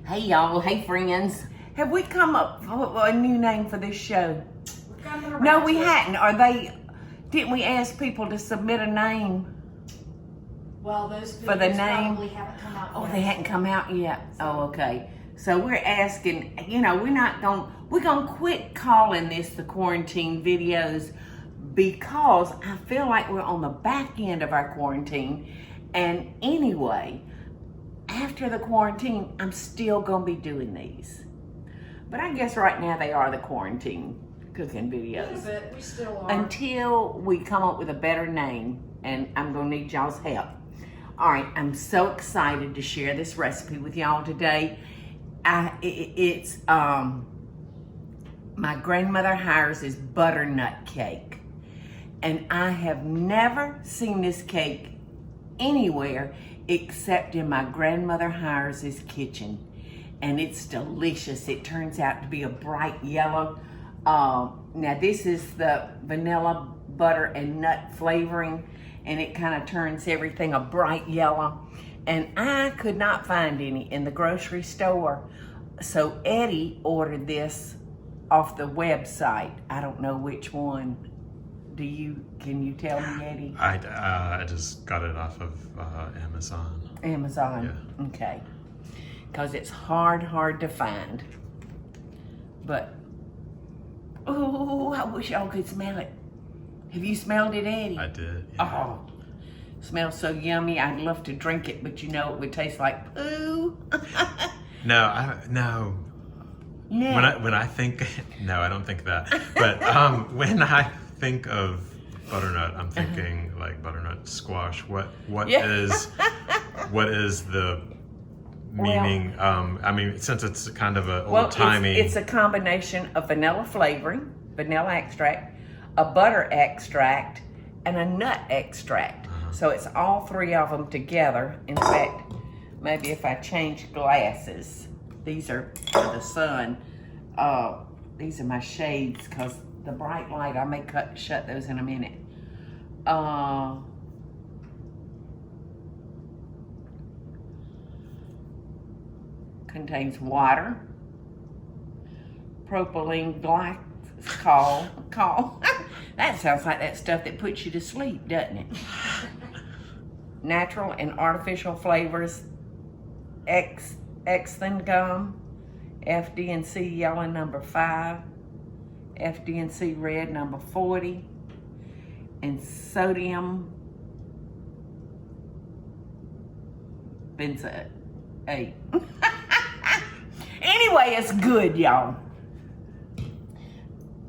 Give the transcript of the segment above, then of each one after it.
Hey y'all, hey friends. Have we come up with a new name for this show? No, we hadn't. Didn't we ask people to submit a name? Well, those for the name probably haven't come out yet. Oh, they hadn't come out yet. Oh, okay. So we're asking, we're gonna quit calling this the quarantine videos because I feel like we're on the back end of our quarantine. And anyway, after the quarantine, I'm still gonna be doing these. But I guess right now they are the quarantine cooking videos. Yeah, but we still are. Until we come up with a better name, and I'm gonna need y'all's help. All right, I'm so excited to share this recipe with y'all today. It's my grandmother Hiers' butternut cake. And I have never seen this cake anywhere except in my grandmother Hiers' kitchen. And it's delicious. It turns out to be a bright yellow. Now this is the vanilla butter and nut flavoring, and it kind of turns everything a bright yellow. And I could not find any in the grocery store. So Eddie ordered this off the website. I don't know which one. Can you tell me, Eddie? I just got it off of Amazon. Amazon, yeah. Okay. Because it's hard to find. But, oh, I wish y'all could smell it. Have you smelled it, Eddie? I did, yeah. Oh, smells so yummy. I'd love to drink it, but it would taste like poo. No. No. When I think, no, I don't think that. But when I think of butternut, I'm thinking like butternut squash. What is the meaning? I mean, since it's kind of an old-timey. It's a combination of vanilla flavoring, vanilla extract, a butter extract, and a nut extract. So it's all three of them together. In fact, maybe if I change glasses, these are for the sun. These are my shades because the bright light, I may shut those in a minute. Contains water, propylene glycol. That sounds like that stuff that puts you to sleep, doesn't it? Natural and artificial flavors, Xanthan gum, FD&C yellow number 5, FD&C red number 40, and sodium benzoate. Anyway, it's good, y'all.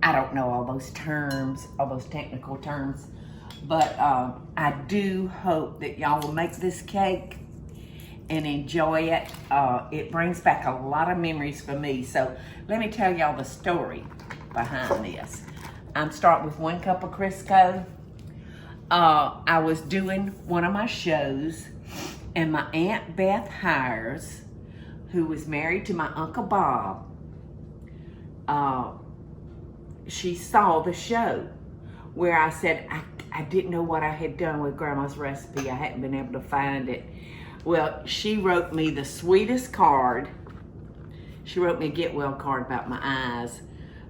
I don't know all those terms, all those technical terms, but I do hope that y'all will make this cake and enjoy it. It brings back a lot of memories for me. So let me tell y'all the story behind this. I'm starting with 1 cup of Crisco. I was doing one of my shows, and my Aunt Beth Hiers, who was married to my Uncle Bob, she saw the show where I said I didn't know what I had done with Grandma's recipe. I hadn't been able to find it. Well, she wrote me the sweetest card. She wrote me a get well card about my eyes.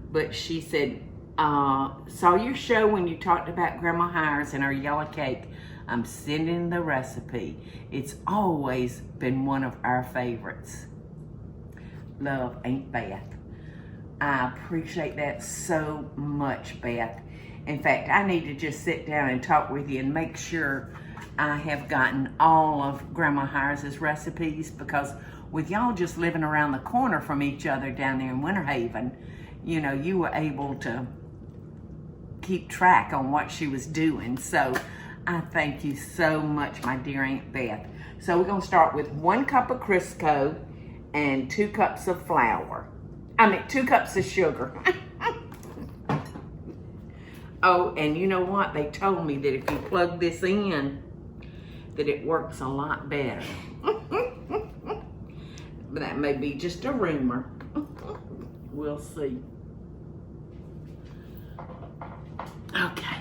But she said, saw your show when you talked about Grandma Hiers and her yellow cake. I'm sending the recipe. It's always been one of our favorites. Love, Aunt Beth. I appreciate that so much, Beth. In fact, I need to just sit down and talk with you and make sure I have gotten all of Grandma Hiers' recipes, because with y'all just living around the corner from each other down there in Winter Haven, you were able to keep track on what she was doing. So I thank you so much, my dear Aunt Beth. So we're gonna start with 1 cup of Crisco and 2 cups of flour. 2 cups of sugar. Oh, and you know what? They told me that if you plug this in, that it works a lot better. But that may be just a rumor. We'll see. Okay.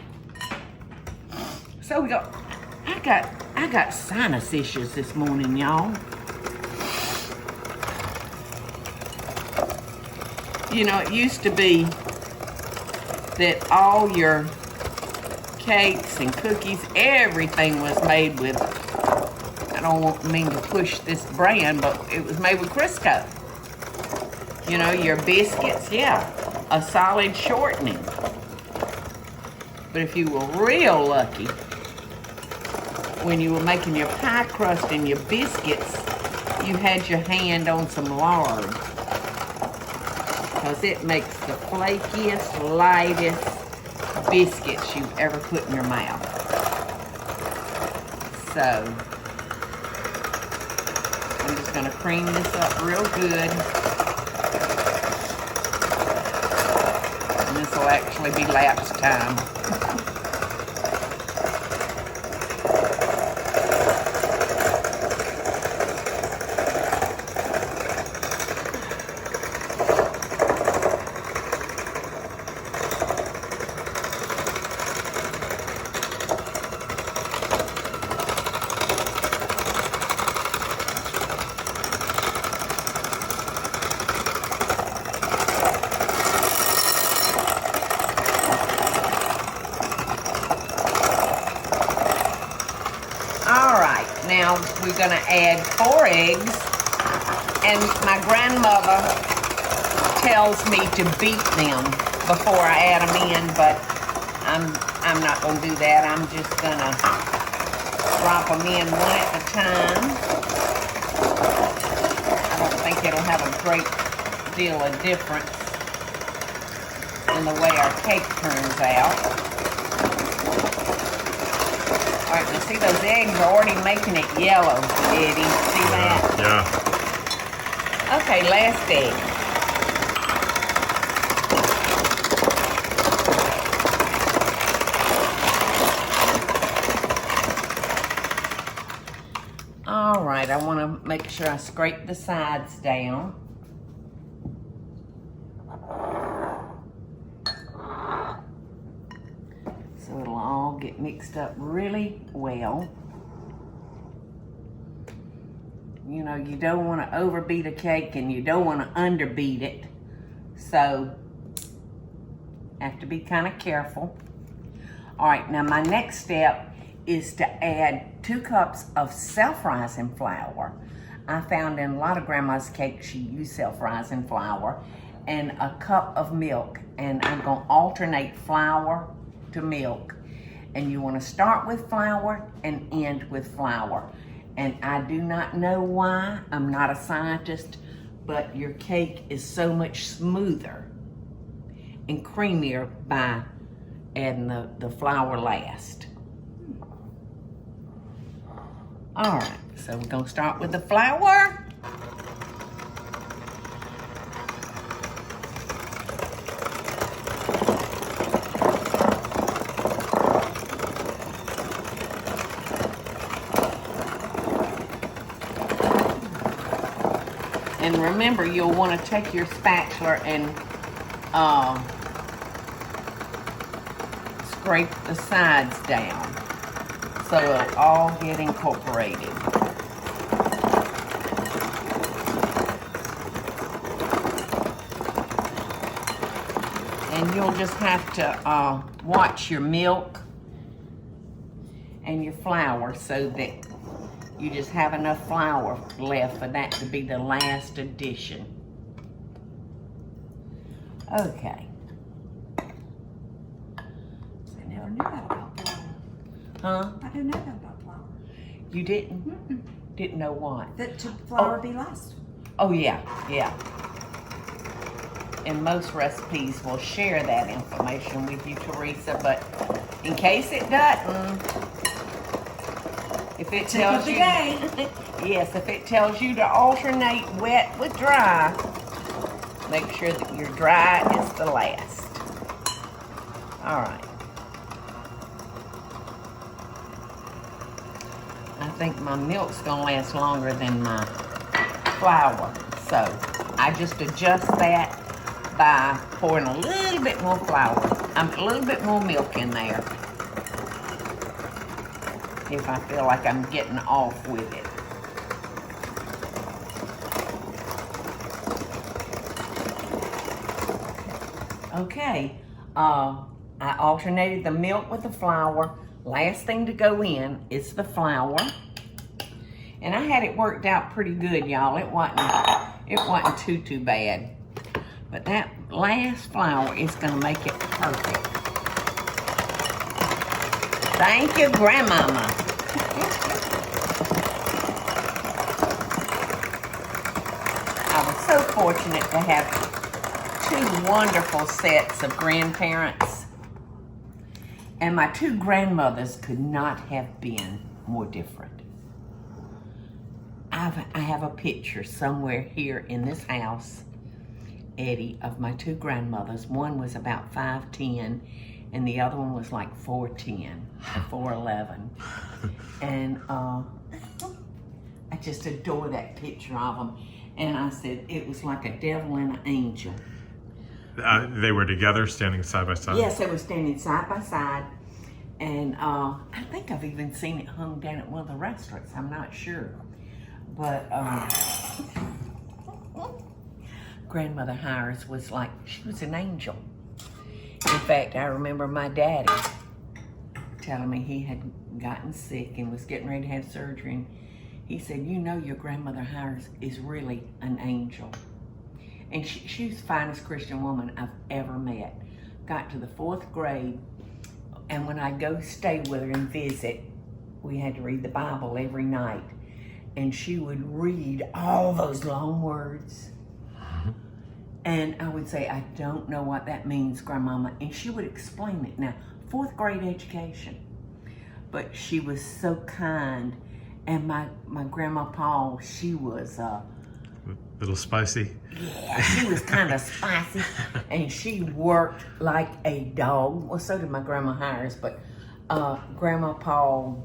So I got sinus issues this morning, y'all. You know, it used to be that all your cakes and cookies, everything was made with, I don't mean to push this brand, but it was made with Crisco. You know, your biscuits, yeah, a solid shortening. But if you were real lucky, when you were making your pie crust and your biscuits, you had your hand on some lard. Because it makes the flakiest, lightest biscuits you've ever put in your mouth. So, I'm just going to cream this up real good. And this will actually be lapse time. Now we're gonna add 4 eggs, and my grandmother tells me to beat them before I add them in, but I'm not gonna do that. I'm just gonna drop them in one at a time. I don't think it'll have a great deal of difference in the way our cake turns out. All right, now see those eggs are already making it yellow, Eddie. See that? Yeah. Okay, last egg. All right, I want to make sure I scrape the sides down. So it'll all get mixed up really well. You know, you don't want to overbeat a cake and you don't want to underbeat it. So, have to be kind of careful. All right, now my next step is to add 2 cups of self-rising flour. I found in a lot of grandma's cakes she used self-rising flour, and a cup of milk. And I'm going to alternate flour to milk. And you want to start with flour and end with flour. And I do not know why, I'm not a scientist, but your cake is so much smoother and creamier by adding the flour last. All right, so we're gonna start with the flour. And remember, you'll want to take your spatula and scrape the sides down so it'll all get incorporated. And you'll just have to watch your milk and your flour so that you just have enough flour left for that to be the last addition. Okay. I never knew that about flour. Huh? I didn't know that about flour. You didn't? Mm-mm. Didn't know what? That flour be last. Oh yeah, yeah. And most recipes will share that information with you, Teresa, but in case it doesn't, if it tells you, yes, if it tells you to alternate wet with dry, make sure that your dry is the last. All right. I think my milk's gonna last longer than my flour, so I just adjust that by pouring a little bit more flour, a little bit more milk in there, if I feel like I'm getting off with it. Okay, I alternated the milk with the flour. Last thing to go in is the flour. And I had it worked out pretty good, y'all. It wasn't too bad. But that last flour is gonna make it perfect. Thank you, Grandmama. I was so fortunate to have 2 wonderful sets of grandparents. And my 2 grandmothers could not have been more different. I have a picture somewhere here in this house, Eddie, of my 2 grandmothers. One was about 5'10", and the other one was like 4'10", or 4'11". And I just adore that picture of them. And I said it was like a devil and an angel. They were together, standing side by side? Yes, they were standing side by side. And I think I've even seen it hung down at one of the restaurants. I'm not sure. But Grandmother Hiers was like, she was an angel. In fact, I remember my daddy telling me he had gotten sick and was getting ready to have surgery. And he said, you know your Grandmother Hiers is really an angel. And she was the finest Christian woman I've ever met. Got to the 4th grade, and when I go stay with her and visit, we had to read the Bible every night. And she would read all those long words. And I would say, I don't know what that means, Grandmama. And she would explain it. Now, 4th grade education. But she was so kind. And my Grandma Paula, she was... a little spicy? Yeah, she was kind of spicy. And she worked like a dog. Well, so did my Grandma Hiers. But Grandma Paula...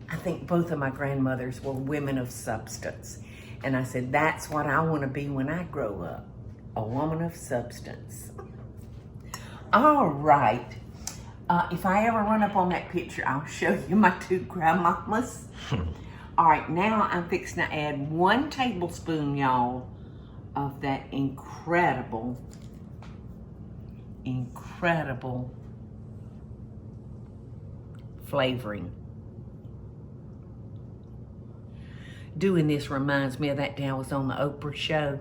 I think both of my grandmothers were women of substance. And I said, that's what I want to be when I grow up, a woman of substance. All right. If I ever run up on that picture, I'll show you my 2 grandmamas. All right, now I'm fixing to add 1 tablespoon, y'all, of that incredible flavoring. Doing this reminds me of that day I was on the Oprah show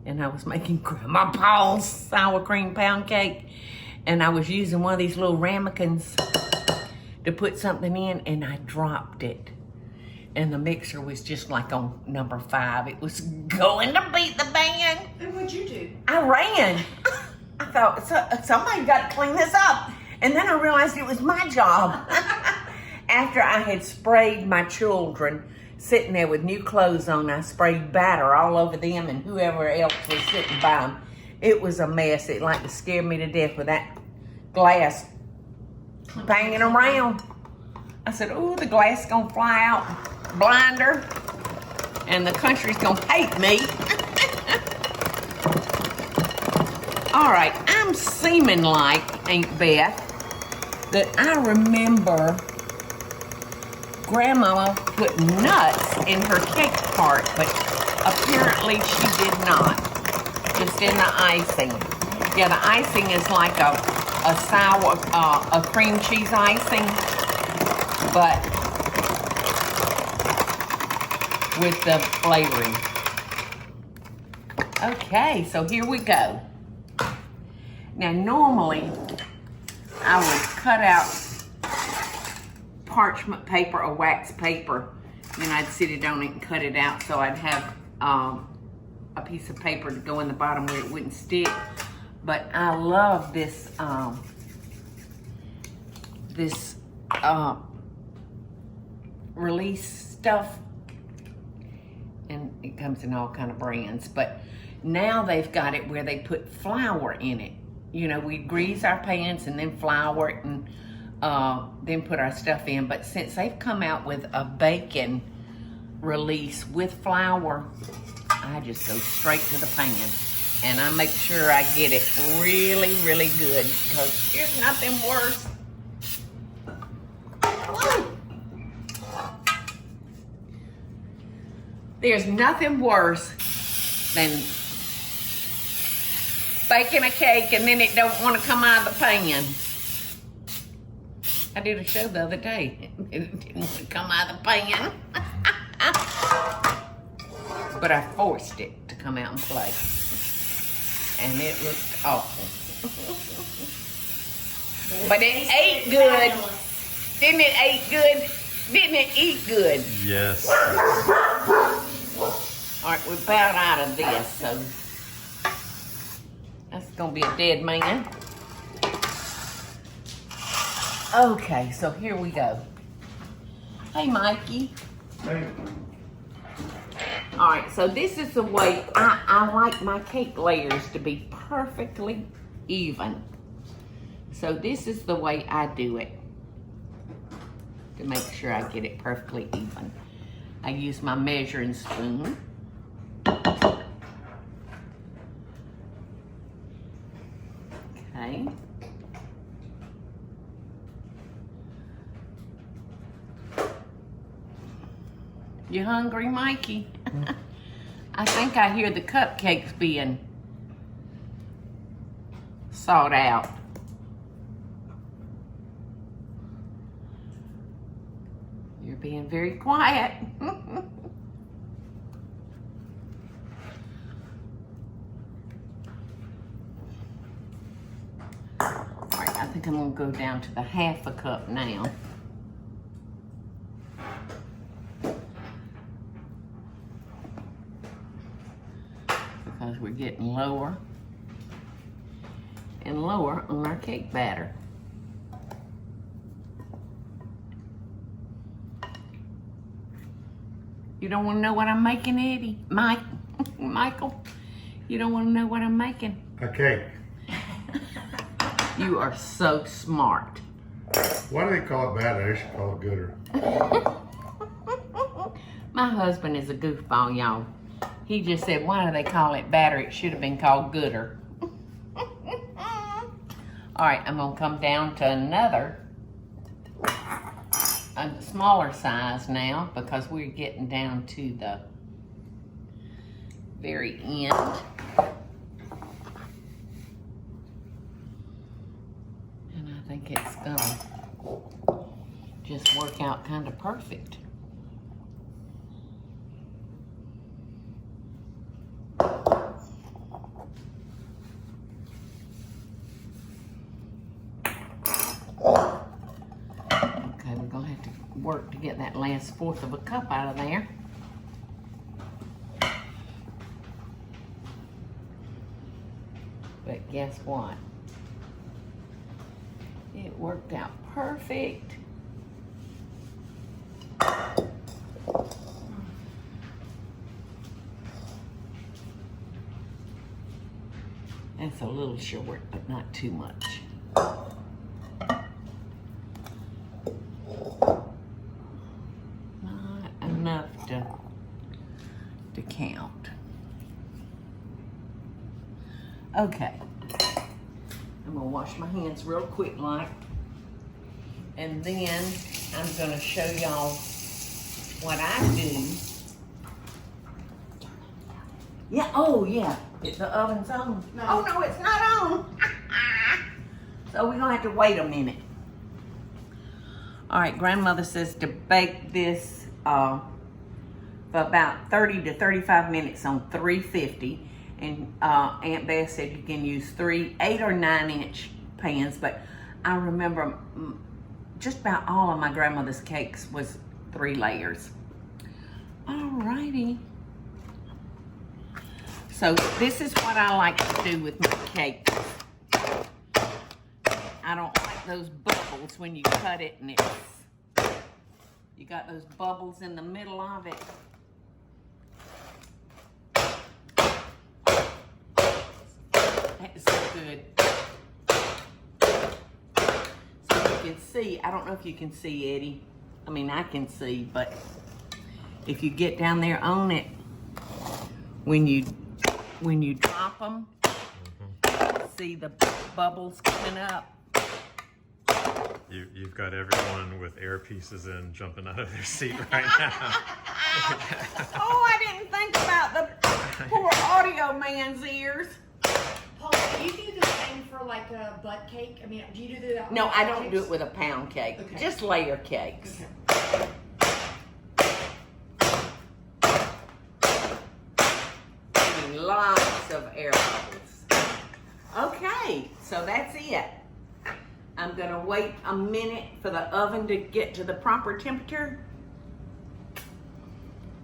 and I was making Grandma Paul's sour cream pound cake, and I was using one of these little ramekins to put something in, and I dropped it. And the mixer was just like on number 5. It was going to beat the band. And what'd you do? I ran. I thought, somebody got to clean this up. And then I realized it was my job. After I had sprayed my children, sitting there with new clothes on, I sprayed batter all over them and whoever else was sitting by them. It was a mess. It like scared me to death with that glass banging around. I said, oh, the glass is gonna fly out, blind her, and the country's gonna hate me. All right, I'm seeming like, Aunt Beth, that I remember Grandma put nuts in her cake part, but apparently she did not. Just in the icing. Yeah, the icing is like a cream cheese icing, but with the flavoring. Okay, so here we go. Now, normally I would cut out parchment paper or wax paper, and I'd sit it on it and cut it out so I'd have a piece of paper to go in the bottom where it wouldn't stick. But I love this release stuff, and it comes in all kind of brands, but now they've got it where they put flour in it. You know, we grease our pans and then flour it and then put our stuff in. But since they've come out with a bacon release with flour, I just go straight to the pan. And I make sure I get it really, really good, because there's nothing worse. Woo! There's nothing worse than baking a cake and then it don't want to come out of the pan. I did a show the other day. It didn't want to come out of the pan. But I forced it to come out and play. And it looked awful. But it ate good. Didn't it eat good? Didn't it eat good? Yes. All right, we're about out of this, so that's gonna be a dead man. Okay, so here we go. Hey, Mikey. Hey. All right, so this is the way I like my cake layers to be perfectly even. So this is the way I do it to make sure I get it perfectly even. I use my measuring spoon. Okay. You hungry, Mikey? I think I hear the cupcakes being sought out. You're being very quiet. Alright, I think I'm gonna go down to the half a cup now. Because we're getting lower and lower on our cake batter. You don't want to know what I'm making, Eddie? Michael? You don't want to know what I'm making? A cake. You are so smart. Why do they call it batter? They should call it gooder. My husband is a goofball, y'all. He just said, why do they call it batter? It should have been called gooder. All right, I'm gonna come down to a smaller size now because we're getting down to the very end. And I think it's gonna just work out kind of perfect. Work to get that last fourth of a cup out of there. But guess what? It worked out perfect. That's a little short, but not too much. Enough to count. Okay. I'm gonna wash my hands real quick like, and then I'm gonna show y'all what I do. Yeah, oh yeah, the oven's on. No. Oh no, it's not on. So we're gonna have to wait a minute. All right, grandmother says to bake this for about 30 to 35 minutes on 350, and Aunt Beth said you can use 3 8 or 9 inch pans, but I remember just about all of my grandmother's cakes was 3 layers. Alrighty, so this is what I like to do with my cakes. I don't like those bubbles when you cut it and you got those bubbles in the middle of it. That is so good. So you can see, I don't know if you can see, Eddie. I mean, I can see, but if you get down there on it, when you drop them, see the bubbles coming up. You've got everyone with air pieces in jumping out of their seat right now. Oh, I didn't think about the poor audio man's ears. Paula, Do you do the same for like a butt cake? I mean, do you do that? No, I don't do it with a pound cake. Okay. Just layer cakes. Okay. Lots of air bubbles. Okay, so that's it. I'm gonna wait a minute for the oven to get to the proper temperature.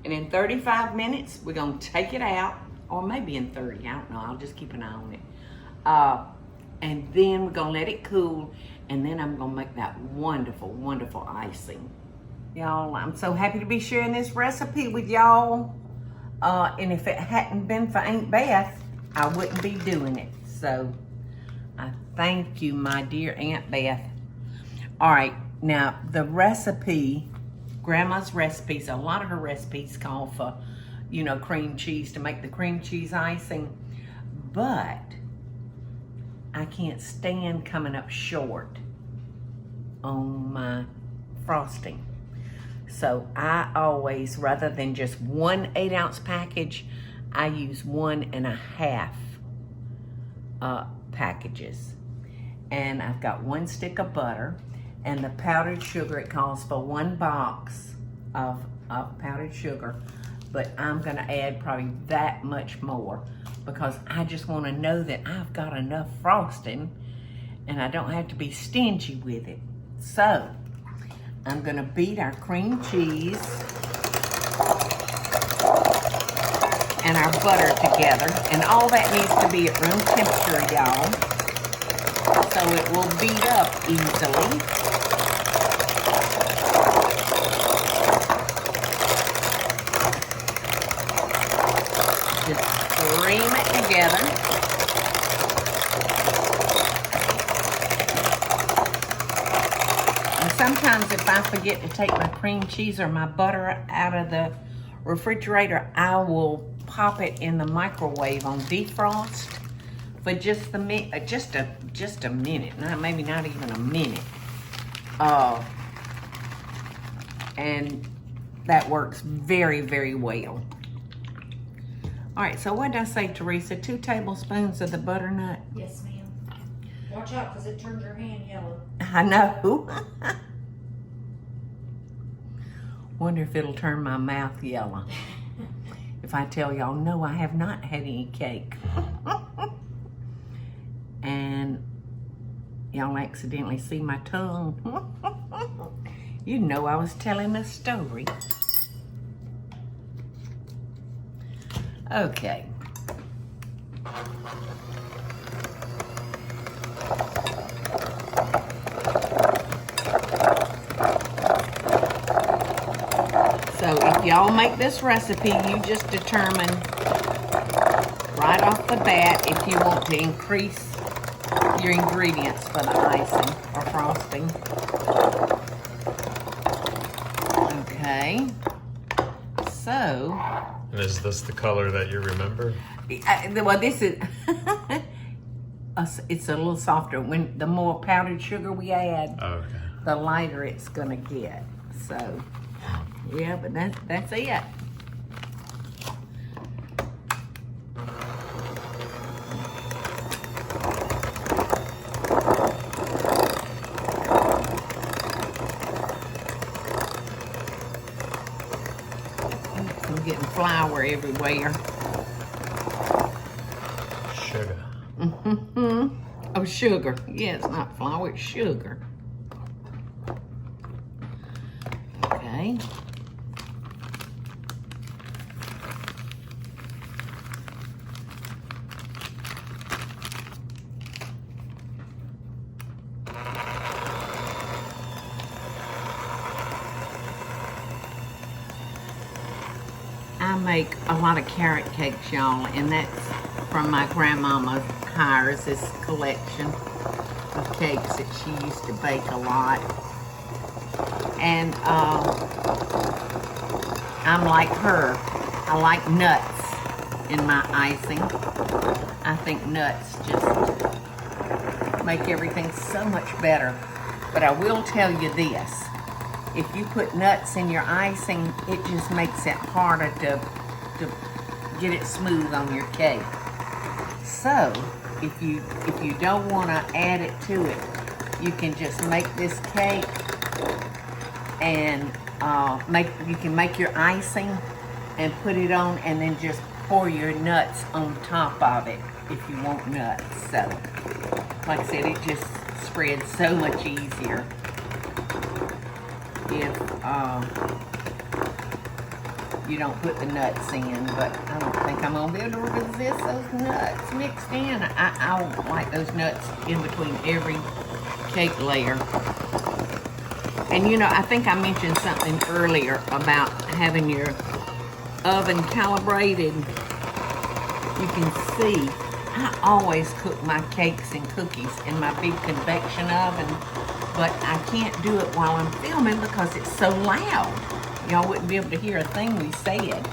And in 35 minutes, we're gonna take it out, or maybe in 30, I don't know, I'll just keep an eye on it. And then we're gonna let it cool, and then I'm gonna make that wonderful, wonderful icing. Y'all, I'm so happy to be sharing this recipe with y'all. And if it hadn't been for Aunt Beth, I wouldn't be doing it. So I thank you, my dear Aunt Beth. All right, now the recipe, Grandma's recipes, a lot of her recipes call for, you know, cream cheese to make the cream cheese icing. But I can't stand coming up short on my frosting. So I always, rather than just 1 8-ounce package, I use 1.5 packages. And I've got 1 stick of butter, and the powdered sugar, it calls for 1 box of powdered sugar, but I'm gonna add probably that much more because I just wanna know that I've got enough frosting and I don't have to be stingy with it. So, I'm gonna beat our cream cheese and our butter together. And all that needs to be at room temperature, y'all. So it will beat up easily. Just cream it together. Sometimes if I forget to take my cream cheese or my butter out of the refrigerator, I will pop it in the microwave on defrost for just a minute, maybe not even a minute. And that works very, very well. All right, so what did I say, Teresa? 2 tablespoons of the butternut? Yes, ma'am. Watch out, because it turns your hand yellow. I know. Wonder if it'll turn my mouth yellow if I tell y'all, no, I have not had any cake. And y'all accidentally see my tongue. You know I was telling a story. Okay. So if y'all make this recipe, you just determine right off the bat if you want to increase your ingredients for the icing or frosting. Okay. So. And is this the color that you remember? Well, this is, it's a little softer. When the more powdered sugar we add, Okay. the lighter it's gonna get. So, yeah, but that's it. I'm getting flour everywhere. Sugar. Mm-hmm. Oh, sugar. Yeah, it's not flour, it's sugar. Okay. I make a lot of carrot cakes, y'all, and that's from my Grandma Hiers' collection of cakes that she used to bake a lot. And I'm like her. I like nuts in my icing. I think nuts just make everything so much better. But I will tell you this. If you put nuts in your icing, it just makes it harder to get it smooth on your cake. So, if you don't want to add it to it, you can just make this cake and you can make your icing and put it on, and then just pour your nuts on top of it if you want nuts. So, like I said, it just spreads so much easier if you don't put the nuts in. But I don't think I'm gonna be able to resist those nuts mixed in. I don't like those nuts in between every cake layer. And you know, I think I mentioned something earlier about having your oven calibrated. You can see I always cook my cakes and cookies in my big convection oven, but I can't do it while I'm filming because it's so loud. Y'all wouldn't be able to hear a thing we said.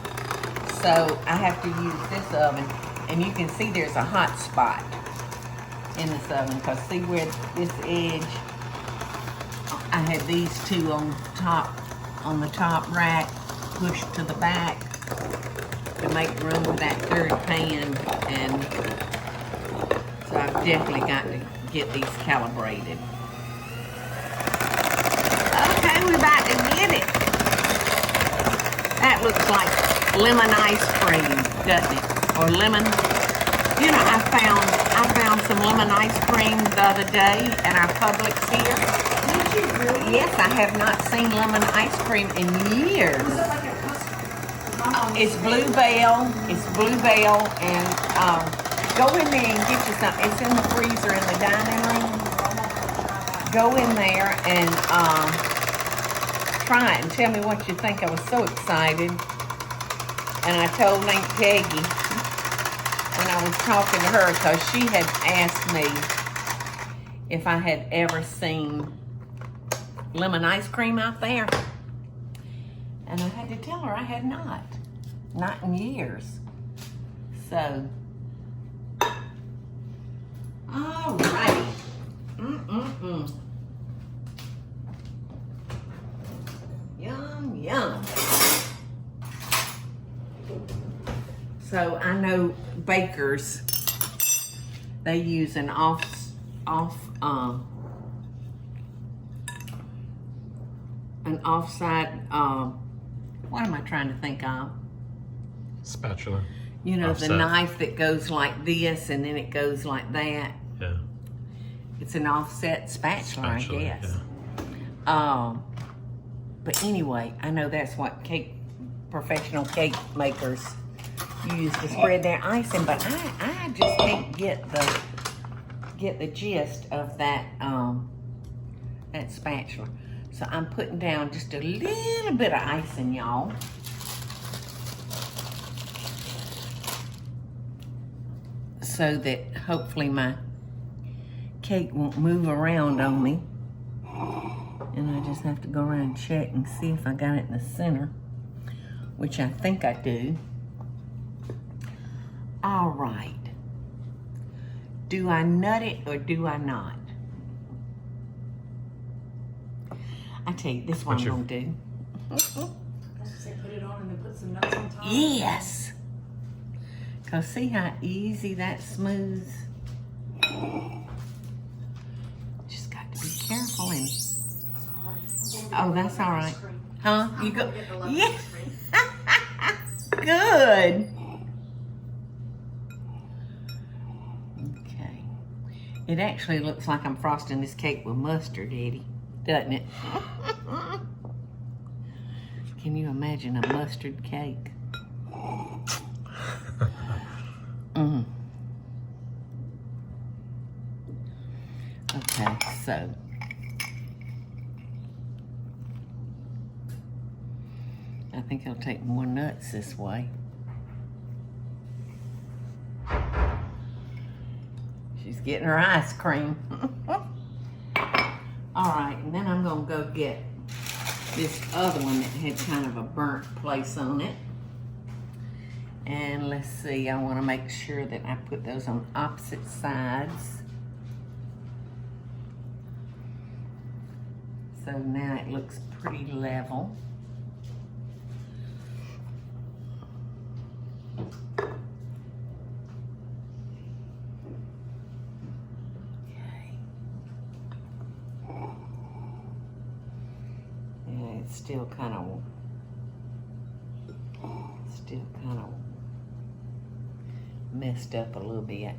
So I have to use this oven, and you can see there's a hot spot in this oven, because see where this edge, I had these two on the top rack pushed to the back to make room for that third pan, and so I've definitely got to get these calibrated. Okay, we're about to get it. That looks like lemon ice cream, doesn't it? Or lemon. You know, I found some lemon ice cream the other day at our Publix here. Did you really? Yes, I have not seen lemon ice cream in years. Was it like a custard? It's bluebell. It's bluebell, and go in there and get you some. It's in the freezer in the dining room. Go in there and try it and tell me what you think. I was so excited, and I told Aunt Peggy when I was talking to her, because she had asked me if I had ever seen lemon ice cream out there, and I had to tell her I had not in years. So, all right. Yum, yum. So I know bakers, they use an offside, what am I trying to think of? Spatula. You know, Offset. the knife that goes like this and then it goes like that. Yeah. It's an offset spatula, I guess. Yeah. But anyway, I know that's what professional cake makers use to spread their icing, but I just can't get the gist of that that spatula. So I'm putting down just a little bit of icing, y'all. So that hopefully my cake won't move around on me. And I just have to go around and check and see if I got it in the center, which I think I do. All right. Do I nut it or do I not? I tell you, this is what I'm gonna do. I was gonna say put it on and then put some nuts on top. Yes. Cause see how easy that smooths? Just got to be careful and. Oh, that's all right. Huh? You go. Yeah. Good. Okay. It actually looks like I'm frosting this cake with mustard, Eddie, doesn't it? Can you imagine a mustard cake? Okay, so I think I'll take more nuts this way. She's getting her ice cream. All right, and then I'm gonna go get this other one that had kind of a burnt place on it. And let's see, I wanna make sure that I put those on opposite sides. So now it looks pretty level. still kind of messed up a little bit.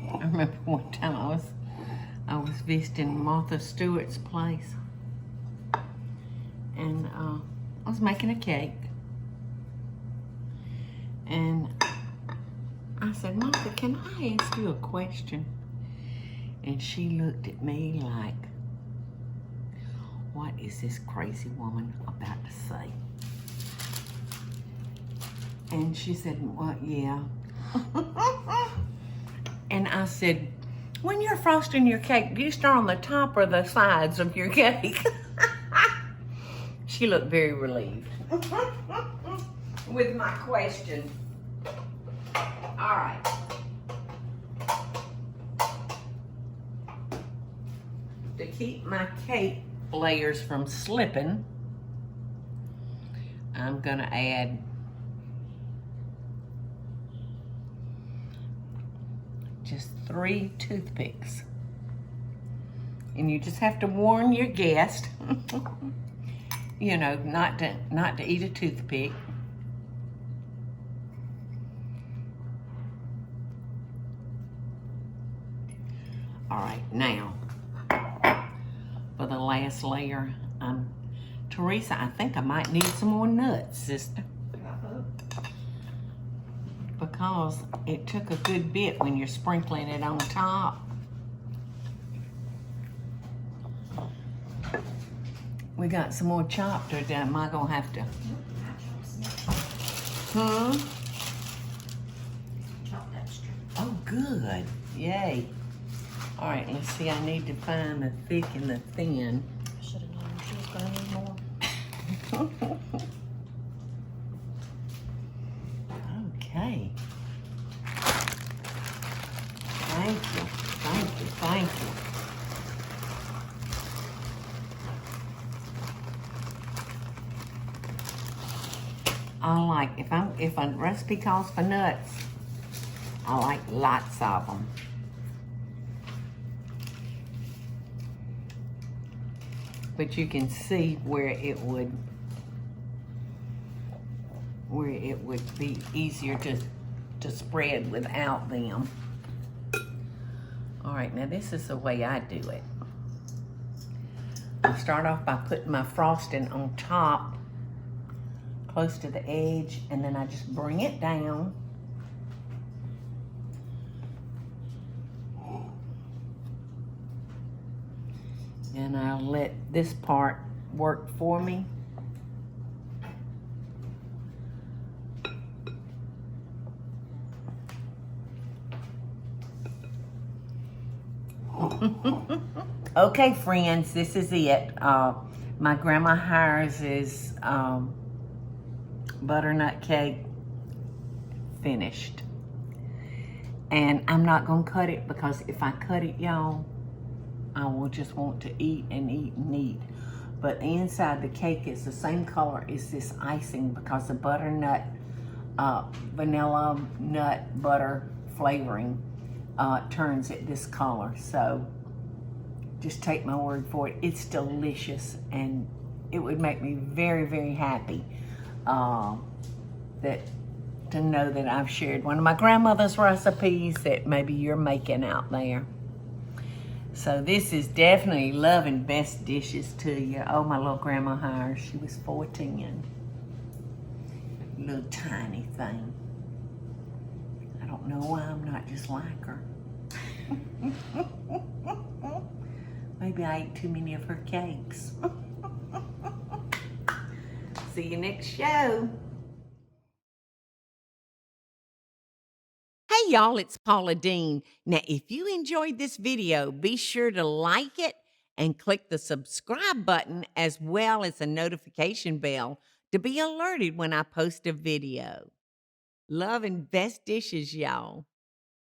I remember one time I was visiting Martha Stewart's place, and I was making a cake, and I said, "Martha, can I ask you a question?" And she looked at me like, "What is this crazy woman about to say?" And she said, "Well, yeah." And I said, "When you're frosting your cake, do you start on the top or the sides of your cake?" She looked very relieved with my question. All right. To keep my cake layers from slipping, I'm gonna add just 3 toothpicks. And you just have to warn your guest, you know, not to eat a toothpick. All right, now for the last layer, Teresa, I think I might need some more nuts, sister. Because it took a good bit when you're sprinkling it on top. We got some more chopped, or am I gonna have to? Chopped extra. Oh, good. Yay. All right, let's see. I need to find the thick and the thin. I should have known she was gonna need more. Okay. Thank you, thank you, thank you. I like, if a recipe calls for nuts, I like lots of them. But you can see where it would be easier to spread without them. All right, now this is the way I do it. I start off by putting my frosting on top, close to the edge, and then I just bring it down. And I'll let this part work for me. Okay, friends, this is it. My Grandma Hiers' butternut cake finished. And I'm not gonna cut it, because if I cut it, y'all, I will just want to eat and eat and eat. But the inside the cake is the same color as this icing, because the butternut, vanilla nut butter flavoring turns it this color. So just take my word for it. It's delicious, and it would make me very, very happy to know that I've shared one of my grandmother's recipes that maybe you're making out there. So this is definitely Love and Best Dishes to you. Oh, my little Grandma Hiers, she was 14. Little tiny thing. I don't know why I'm not just like her. Maybe I ate too many of her cakes. See you next show. Hey y'all, it's Paula Deen. Now, if you enjoyed this video, be sure to like it and click the subscribe button, as well as the notification bell, to be alerted when I post a video. Love and Best Dishes, y'all.